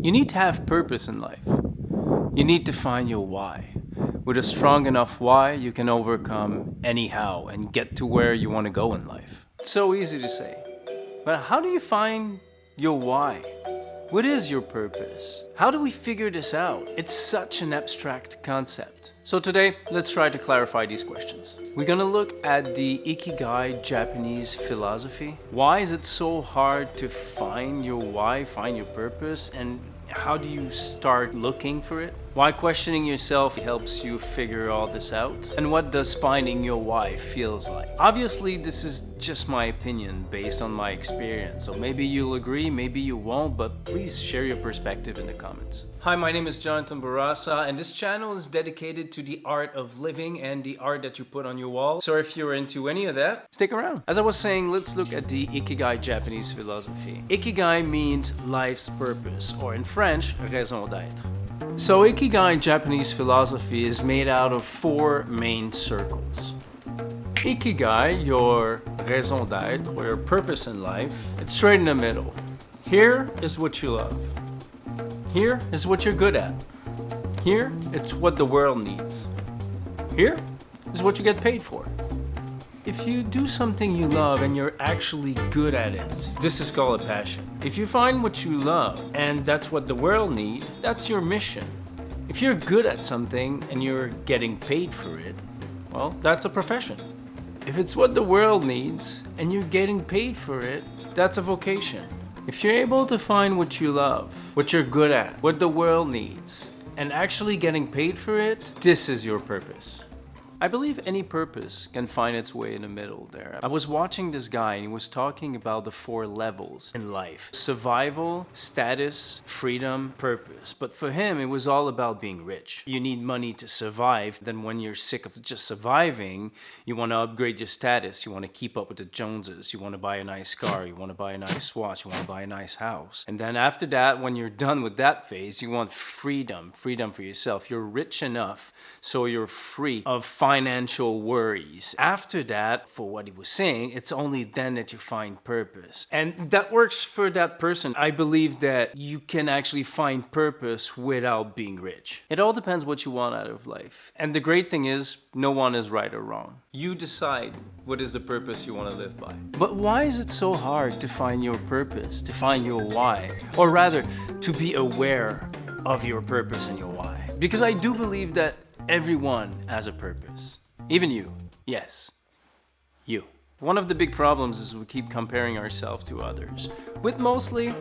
You need to have purpose in life. You need to find your why. With a strong enough why, you can overcome any how and get to where you want to go in life. It's so easy to say, but how do you find your why? What is your purpose? How do we figure this out? It's such an abstract concept. So today, let's try to clarify these questions. We're gonna look at the Ikigai Japanese philosophy. Why is it so hard to find your why, find your purpose, and how do you start looking for it? Why questioning yourself helps you figure all this out? And what does finding your why feels like? Obviously, this is just my opinion based on my experience. So maybe you'll agree, maybe you won't, but please share your perspective in the comments. Hi, my name is Bourassa, and this channel is dedicated to the art of living and the art that you put on your wall. So if you're into any of that, stick around. As I was saying, let's look at the Ikigai Japanese philosophy. Ikigai means life's purpose, or in French, raison d'être. So Ikigai Japanese philosophy is made out of 4 main circles. Ikigai, your raison d'être, or your purpose in life, it's straight in the middle. Here is what you love. Here is what you're good at. Here, it's what the world needs. Here is what you get paid for. If you do something you love and you're actually good at it, this is called a passion. If you find what you love and that's what the world needs, that's your mission. If you're good at something and you're getting paid for it, well, that's a profession. If it's what the world needs and you're getting paid for it, that's a vocation. If you're able to find what you love, what you're good at, what the world needs, and actually getting paid for it, this is your purpose. I believe any purpose can find its way in the middle there. I was watching this guy and he was talking about the 4 levels in life. Survival, status, freedom, purpose. But for him, it was all about being rich. You need money to survive. Then when you're sick of just surviving, you want to upgrade your status. You want to keep up with the Joneses. You want to buy a nice car. You want to buy a nice watch. You want to buy a nice house. And then after that, when you're done with that phase, you want freedom. Freedom for yourself. You're rich enough so you're free of financial worries. After that, for what he was saying, it's only then that you find purpose. And that works for that person. I believe that you can actually find purpose without being rich. It all depends what you want out of life. And the great thing is, no one is right or wrong. You decide what is the purpose you want to live by. But why is it so hard to find your purpose, to find your why? Or rather, to be aware of your purpose and your why? Because I do believe that everyone has a purpose. Even you. Yes. You. One of the big problems is we keep comparing ourselves to others. With mostly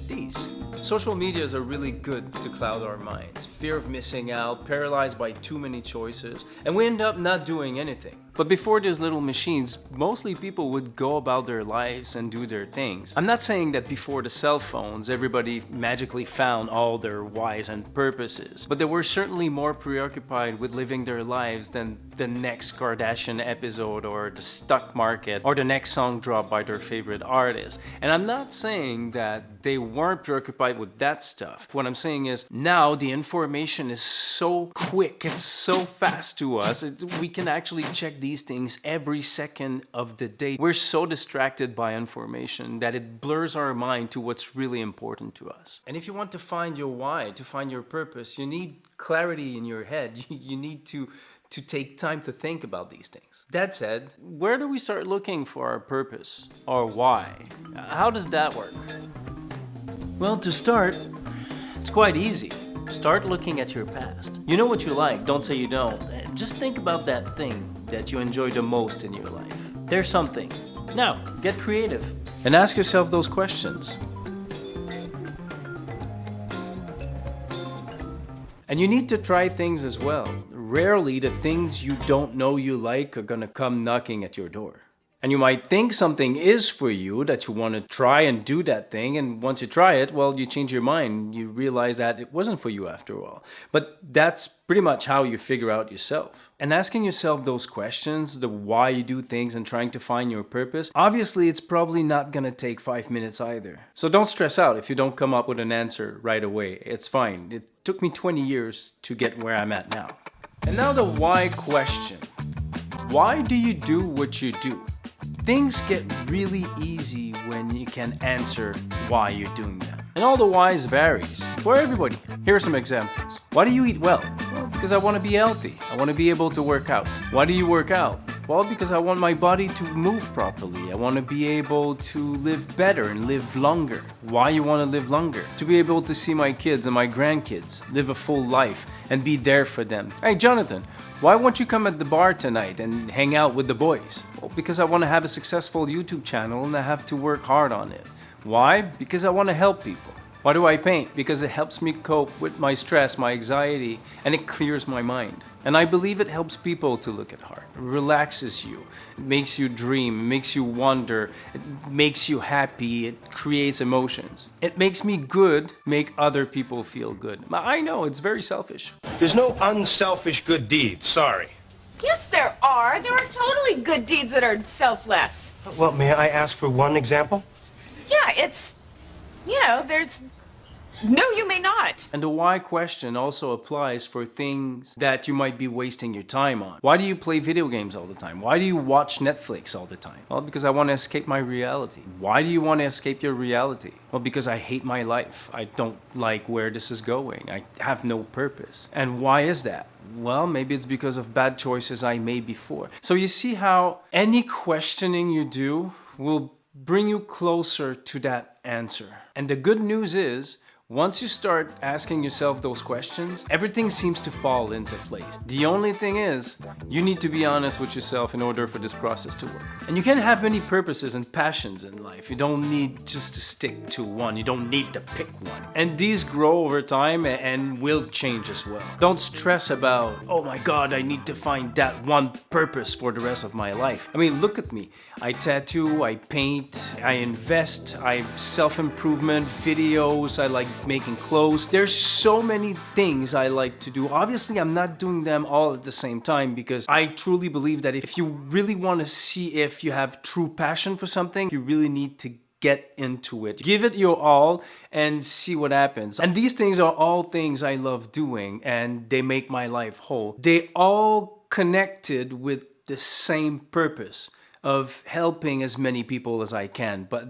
these. Social medias are really good to cloud our minds. Fear of missing out, paralyzed by too many choices, and we end up not doing anything. But before these little machines, mostly people would go about their lives and do their things. I'm not saying that before the cell phones, everybody magically found all their whys and purposes, but they were certainly more preoccupied with living their lives than the next Kardashian episode or the stock market or the next song dropped by their favorite artist. And I'm not saying that they weren't preoccupied with that stuff. What I'm saying is now the information is so quick, it's so fast to us, we can actually check these things every second of the day. We're so distracted by information that it blurs our mind to what's really important to us. And if you want to find your why, to find your purpose, you need clarity in your head. You need to take time to think about these things. That said, where do we start looking for our purpose or why? How does that work? Well, to start, it's quite easy. Start looking at your past. You know what you like, don't say you don't. Just think about that thing that you enjoy the most in your life. There's something. Now, get creative and ask yourself those questions. And you need to try things as well. Rarely the things you don't know you like are gonna come knocking at your door. And you might think something is for you, that you want to try and do that thing, and once you try it, well, you change your mind. You realize that it wasn't for you after all. But that's pretty much how you figure out yourself. And asking yourself those questions, the why you do things and trying to find your purpose, obviously it's probably not gonna take 5 minutes either. So don't stress out if you don't come up with an answer right away. It's fine. It took me 20 years to get where I'm at now. And now the why question. Why do you do what you do? Things get really easy when you can answer why you're doing them. And all the whys varies for everybody. Here are some examples. Why do you eat well? Well, because I want to be healthy. I want to be able to work out. Why do you work out? Well, because I want my body to move properly. I want to be able to live better and live longer. Why you want to live longer? To be able to see my kids and my grandkids live a full life and be there for them. Hey, Jonathan, why won't you come at the bar tonight and hang out with the boys? Well, because I want to have a successful YouTube channel and I have to work hard on it. Why? Because I want to help people. Why do I paint? Because it helps me cope with my stress, my anxiety, and it clears my mind. And I believe it helps people to look at art. It relaxes you. It makes you dream. It makes you wonder. It makes you happy. It creates emotions. It makes me good, make other people feel good. I know, it's very selfish. There's no unselfish good deeds, sorry. Yes, there are. There are totally good deeds that are selfless. Well, may I ask for one example? Yeah, it's, there's... No, you may not. And the why question also applies for things that you might be wasting your time on. Why do you play video games all the time? Why do you watch Netflix all the time? Well, because I want to escape my reality. Why do you want to escape your reality? Well, because I hate my life. I don't like where this is going. I have no purpose. And why is that? Well, maybe it's because of bad choices I made before. So you see how any questioning you do will bring you closer to that answer. And the good news is, once you start asking yourself those questions, everything seems to fall into place. The only thing is, you need to be honest with yourself in order for this process to work. And you can have many purposes and passions in life. You don't need just to stick to one. You don't need to pick one. And these grow over time and will change as well. Don't stress about, oh my God, I need to find that one purpose for the rest of my life. I mean, look at me. I tattoo, I paint, I invest, I self-improvement, videos, I like making clothes. There's so many things I like to do. Obviously, I'm not doing them all at the same time because I truly believe that if you really want to see if you have true passion for something, you really need to get into it. Give it your all and see what happens. And these things are all things I love doing and they make my life whole. They all connected with the same purpose of helping as many people as I can, but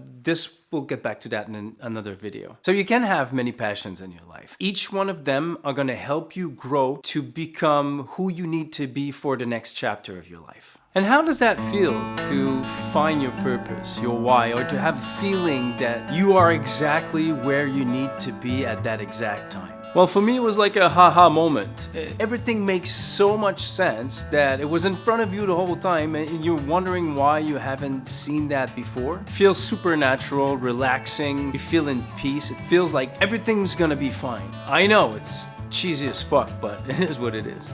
we'll get back to that in another video. So you can have many passions in your life. Each one of them are gonna help you grow to become who you need to be for the next chapter of your life. And how does that feel to find your purpose, your why, or to have a feeling that you are exactly where you need to be at that exact time? Well, for me, it was like a haha moment. Everything makes so much sense that it was in front of you the whole time and you're wondering why you haven't seen that before. It feels supernatural, relaxing, you feel in peace. It feels like everything's gonna be fine. I know, it's cheesy as fuck, but it is what it is.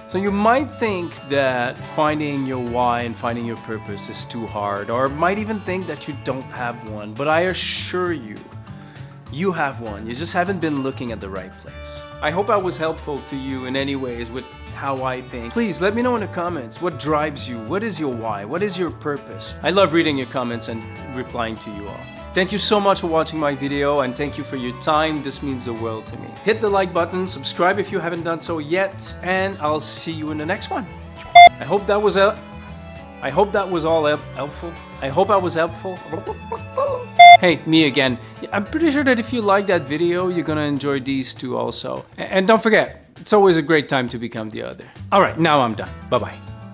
So you might think that finding your why and finding your purpose is too hard, or might even think that you don't have one, but I assure you, you have one. You just haven't been looking at the right place. I hope I was helpful to you in any ways with how I think. Please let me know in the comments what drives you. What is your why? What is your purpose? I love reading your comments and replying to you all. Thank you so much for watching my video and thank you for your time. This means the world to me. Hit the like button, subscribe if you haven't done so yet, and I'll see you in the next one. I hope that was all helpful. I hope I was helpful. Hey, me again. I'm pretty sure that if you like that video, you're gonna enjoy these two also. And don't forget, it's always a great time to become the other. Alright, now I'm done. Bye-bye.